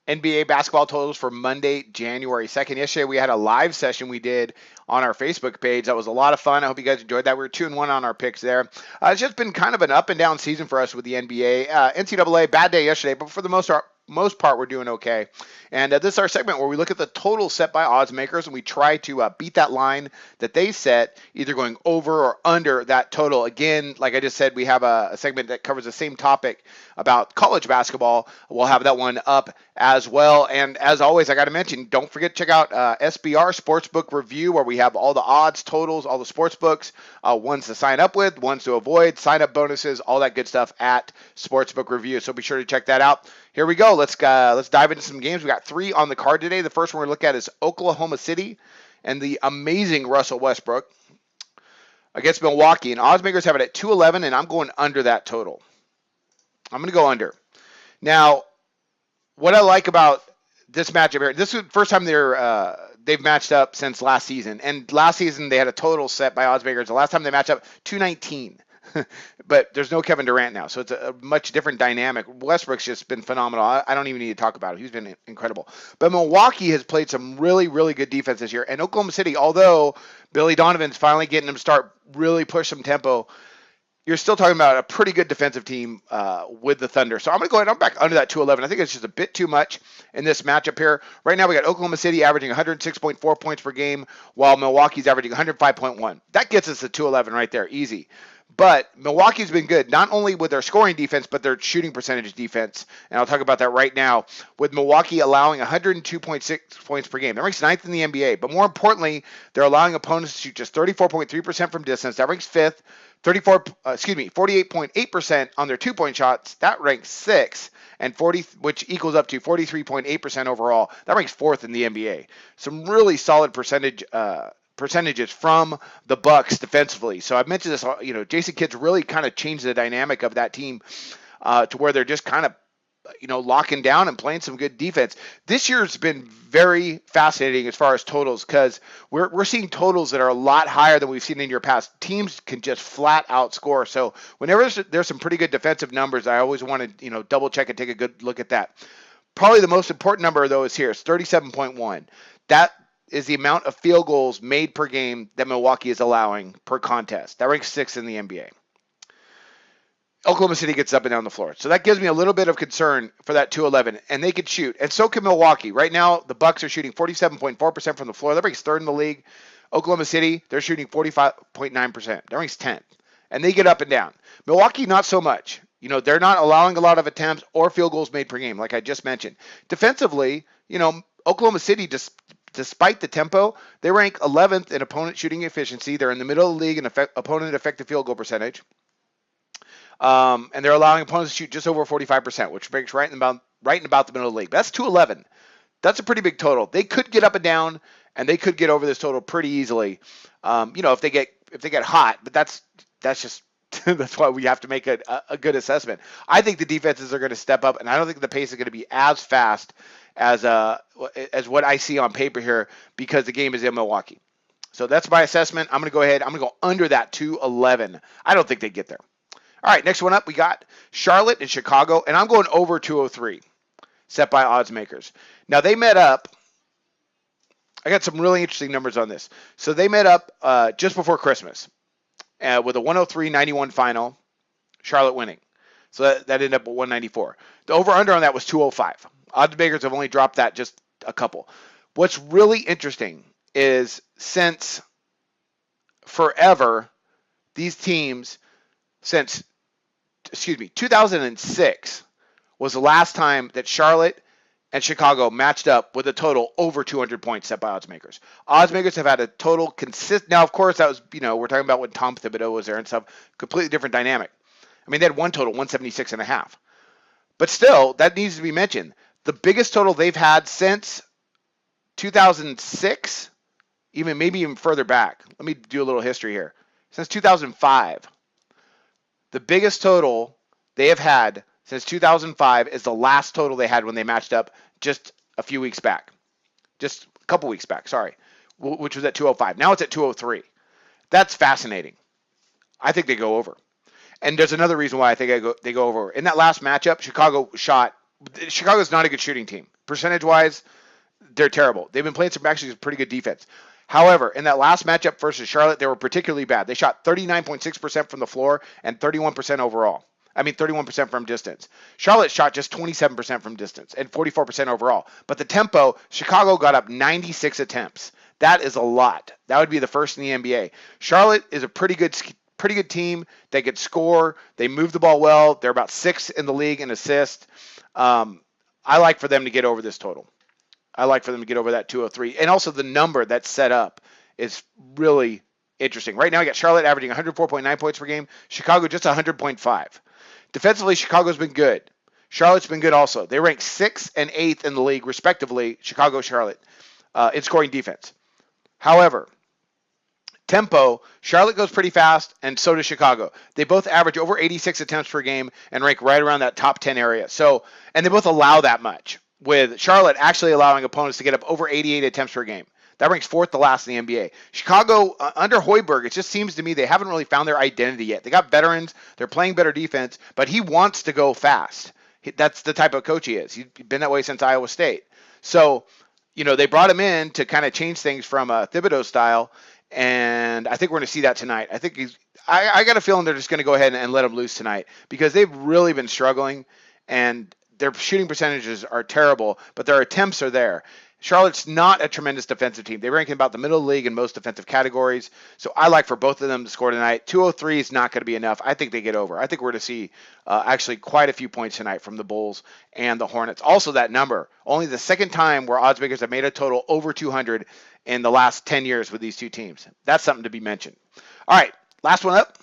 NBA basketball totals for Monday, January 2nd. Yesterday, we had a live session we did on our Facebook page. That was a lot of fun. I hope you guys enjoyed that. We were 2-1 on our picks there. It's just been kind of an up and down season for us with the NBA. NCAA, bad day yesterday, but for the most part, we're doing okay. And this is our segment where we look at the total set by odds makers and we try to beat that line that they set, either going over or under that total. Again, like I just said, we have a segment that covers the same topic about college basketball. We'll have that one up as well. And as always, I got to mention, don't forget to check out SBR Sportsbook Review, where we have all the odds, totals, all the sports books, ones to sign up with, ones to avoid, sign up bonuses, all that good stuff at Sportsbook Review. So be sure to check that out. Here we go. Let's dive into some games. We got 3 on the card today. The first one we're looking at is Oklahoma City and the amazing Russell Westbrook against Milwaukee. And oddsmakers have it at 211, and I'm going under that total. I'm going to go under. Now, what I like about this matchup here, this is the first time they've matched up since last season. And last season they had a total set by oddsmakers. The llast time they matched up, 219. But there's no Kevin Durant now, so it's a much different dynamic. Westbrook's just been phenomenal. I don't even need to talk about it. He's been incredible. But Milwaukee has played some really, really good defense this year. And Oklahoma City, although Billy Donovan's finally getting them to start really push some tempo, you're still talking about a pretty good defensive team with the Thunder. So I'm going to go ahead. I'm back under that 211. I think it's just a bit too much in this matchup here. Right now we got Oklahoma City averaging 106.4 points per game, while Milwaukee's averaging 105.1. That gets us to 211 right there, easy. But Milwaukee's been good, not only with their scoring defense, but their shooting percentage defense. And I'll talk about that right now, with Milwaukee allowing 102.6 points per game. That ranks 9th in the NBA. But more importantly, they're allowing opponents to shoot just 34.3% from distance. That ranks 5th. 48.8% on their 2-point shots. That ranks 6th. And 40, which equals up to 43.8% overall. That ranks 4th in the NBA. Some really solid percentages from the Bucks defensively. So I've mentioned this, Jason Kidd's really kind of changed the dynamic of that team to where they're just kind of, locking down and playing some good defense. This year's been very fascinating as far as totals, because we're seeing totals that are a lot higher than we've seen in year past. Teams can just flat out score. So whenever there's some pretty good defensive numbers, I always want to, double check and take a good look at that. Probably the most important number, though, is here. It's 37.1. That is the amount of field goals made per game that Milwaukee is allowing per contest. That ranks 6th in the NBA. Oklahoma City gets up and down the floor. So that gives me a little bit of concern for that 211. And they could shoot. And so can Milwaukee. Right now, the Bucks are shooting 47.4% from the floor. That ranks 3rd in the league. Oklahoma City, they're shooting 45.9%. That ranks 10th. And they get up and down. Milwaukee, not so much. They're not allowing a lot of attempts or field goals made per game, like I just mentioned. Defensively, Oklahoma City, despite the tempo, they rank 11th in opponent shooting efficiency. They're in the middle of the league in opponent effective field goal percentage. And they're allowing opponents to shoot just over 45%, which breaks right in about the middle of the league. That's 211. That's a pretty big total. They could get up and down, and they could get over this total pretty easily. If they get hot, but that's just that's why we have to make a good assessment. I think the defenses are going to step up, and I don't think the pace is going to be as fast as what I see on paper here, because the game is in Milwaukee. So that's my assessment. I'm going to go ahead. I'm going to go under that 211. I don't think they get there. All right, next one up, we got Charlotte and Chicago, and I'm going over 203, set by odds makers. Now, they met up. I got some really interesting numbers on this. So they met up just before Christmas with a 103-91 final, Charlotte winning. So that ended up at 194. The over-under on that was 205. Odds makers have only dropped that just a couple. What's really interesting is since forever, these teams, since 2006 was the last time that Charlotte and Chicago matched up with a total over 200 points set by odds makers. Odds makers have had a total consistent. Now, of course, that was, we're talking about when Tom Thibodeau was there and stuff, completely different dynamic. I mean, they had one total, 176.5. But still, that needs to be mentioned. The biggest total they've had since 2006, maybe even further back. Let me do a little history here. Since 2005. The biggest total they have had since 2005 is the last total they had when they matched up just a few weeks back. Just a couple weeks back, sorry, which was at 205. Now it's at 203. That's fascinating. I think they go over. And there's another reason why I think they go over. In that last matchup, Chicago's not a good shooting team. percentage-wise, they're terrible. They've been playing some actually pretty good defense. However, in that last matchup versus Charlotte, they were particularly bad. They shot 39.6% from the floor and 31% overall. 31% from distance. Charlotte shot just 27% from distance and 44% overall. But the tempo, Chicago got up 96 attempts. That is a lot. That would be the first in the NBA. Charlotte is a pretty good team. They could score. They move the ball well. They're about 6th in the league in assists. I like for them to get over this total. I like for them to get over that 203. And also the number that's set up is really interesting. Right now, I got Charlotte averaging 104.9 points per game. Chicago just 100.5. Defensively, Chicago's been good. Charlotte's been good also. They rank 6th and 8th in the league, respectively, Chicago, Charlotte, in scoring defense. However, tempo, Charlotte goes pretty fast, and so does Chicago. They both average over 86 attempts per game and rank right around that top 10 area. And they both allow that much, with Charlotte actually allowing opponents to get up over 88 attempts per game. That ranks 4th to last in the NBA. Chicago, under Hoiberg, it just seems to me they haven't really found their identity yet. They got veterans. They're playing better defense, but he wants to go fast. That's the type of coach he is. He's been that way since Iowa State. So, they brought him in to kind of change things from a Thibodeau style, and I think we're going to see that tonight. I think I got a feeling they're just going to go ahead and let him loose tonight because they've really been struggling, and their shooting percentages are terrible, but their attempts are there. Charlotte's not a tremendous defensive team. They rank in about the middle of the league in most defensive categories. So I like for both of them to score tonight. 203 is not going to be enough. I think they get over. I think we're going to see actually quite a few points tonight from the Bulls and the Hornets. Also, that number, only the second time where oddsmakers have made a total over 200 in the last 10 years with these two teams. That's something to be mentioned. All right, last one up.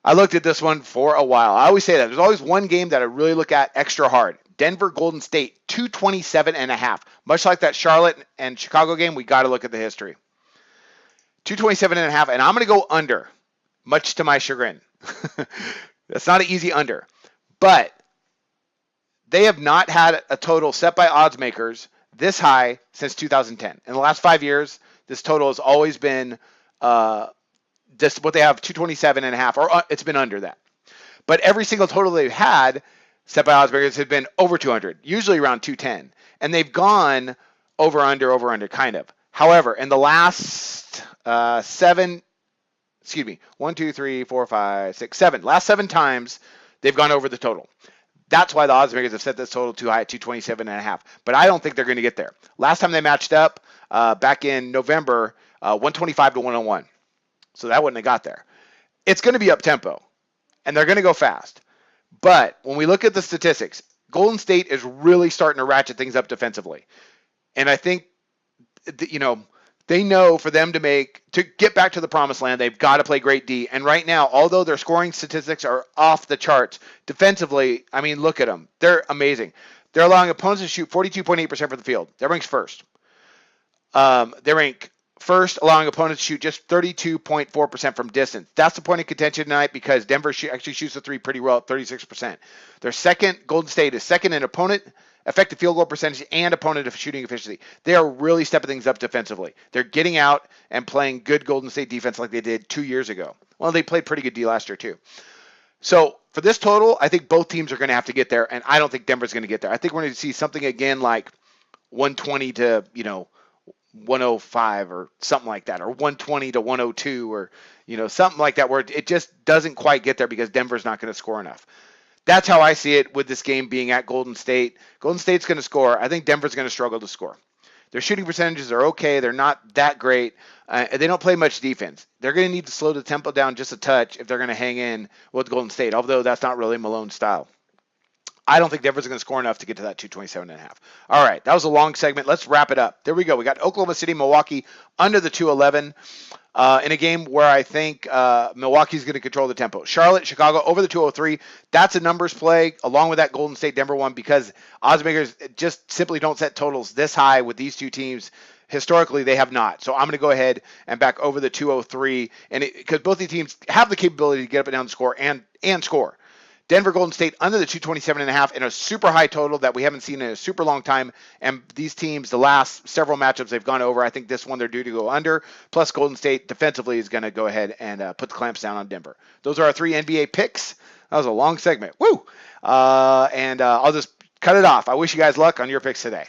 I looked at this one for a while. I always say that. There's always one game that I really look at extra hard. Denver Golden State, 227.5. Much like that Charlotte and Chicago game, we got to look at the history. 227.5, and I'm going to go under, much to my chagrin. That's not an easy under. But they have not had a total set by oddsmakers this high since 2010. In the last 5 years, this total has always been just what they have, 227.5, or it's been under that. But every single total they've had set by oddsmakers has been over 200, usually around 210. And they've gone over, under, kind of. However, in the last 7 times, they've gone over the total. That's why the oddsmakers have set this total too high at 227.5. But I don't think they're going to get there. Last time they matched up back in November, 125 to 101. So that wouldn't have got there. It's going to be up tempo, and they're going to go fast. But when we look at the statistics, Golden State is really starting to ratchet things up defensively. And I think, they know for them to get back to the promised land, they've got to play great D. And right now, although their scoring statistics are off the charts, defensively, look at them. They're amazing. They're allowing opponents to shoot 42.8% from the field. That ranks first. They rank first, allowing opponents to shoot just 32.4% from distance. That's the point of contention tonight because Denver actually shoots the three pretty well at 36%. Their second, Golden State, is second in opponent effective field goal percentage and opponent shooting efficiency. They are really stepping things up defensively. They're getting out and playing good Golden State defense like they did 2 years ago. Well, they played pretty good D last year too. So for this total, I think both teams are going to have to get there, and I don't think Denver's going to get there. I think we're going to see something again like 120 to 105 or something like that, or 120 to 102 or something like that, where it just doesn't quite get there because Denver's not going to score enough. That's how I see it with this game being at Golden State. Golden State's going to score. I think Denver's going to struggle to score. Their shooting percentages are okay. They're not that great. They don't play much defense. They're going to need to slow the tempo down just a touch if they're going to hang in with Golden State, although that's not really Malone's style. I don't think Denver's going to score enough to get to that 227.5. All right, that was a long segment. Let's wrap it up. There we go. We got Oklahoma City, Milwaukee under the 211 in a game where I think Milwaukee's going to control the tempo. Charlotte, Chicago over the 203. That's a numbers play along with that Golden State Denver one because oddsmakers just simply don't set totals this high with these two teams. Historically, they have not. So I'm going to go ahead and back over the 203 because both these teams have the capability to get up and down the score and score. Denver Golden State under the 227.5 in a super high total that we haven't seen in a super long time. And these teams, the last several matchups, they've gone over. I think this one they're due to go under. Plus, Golden State defensively is going to go ahead and put the clamps down on Denver. Those are our 3 NBA picks. That was a long segment. Woo! And I'll just cut it off. I wish you guys luck on your picks today.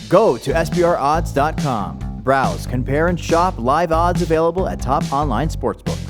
Go to SBRodds.com. Browse, compare, and shop live odds available at top online sportsbooks.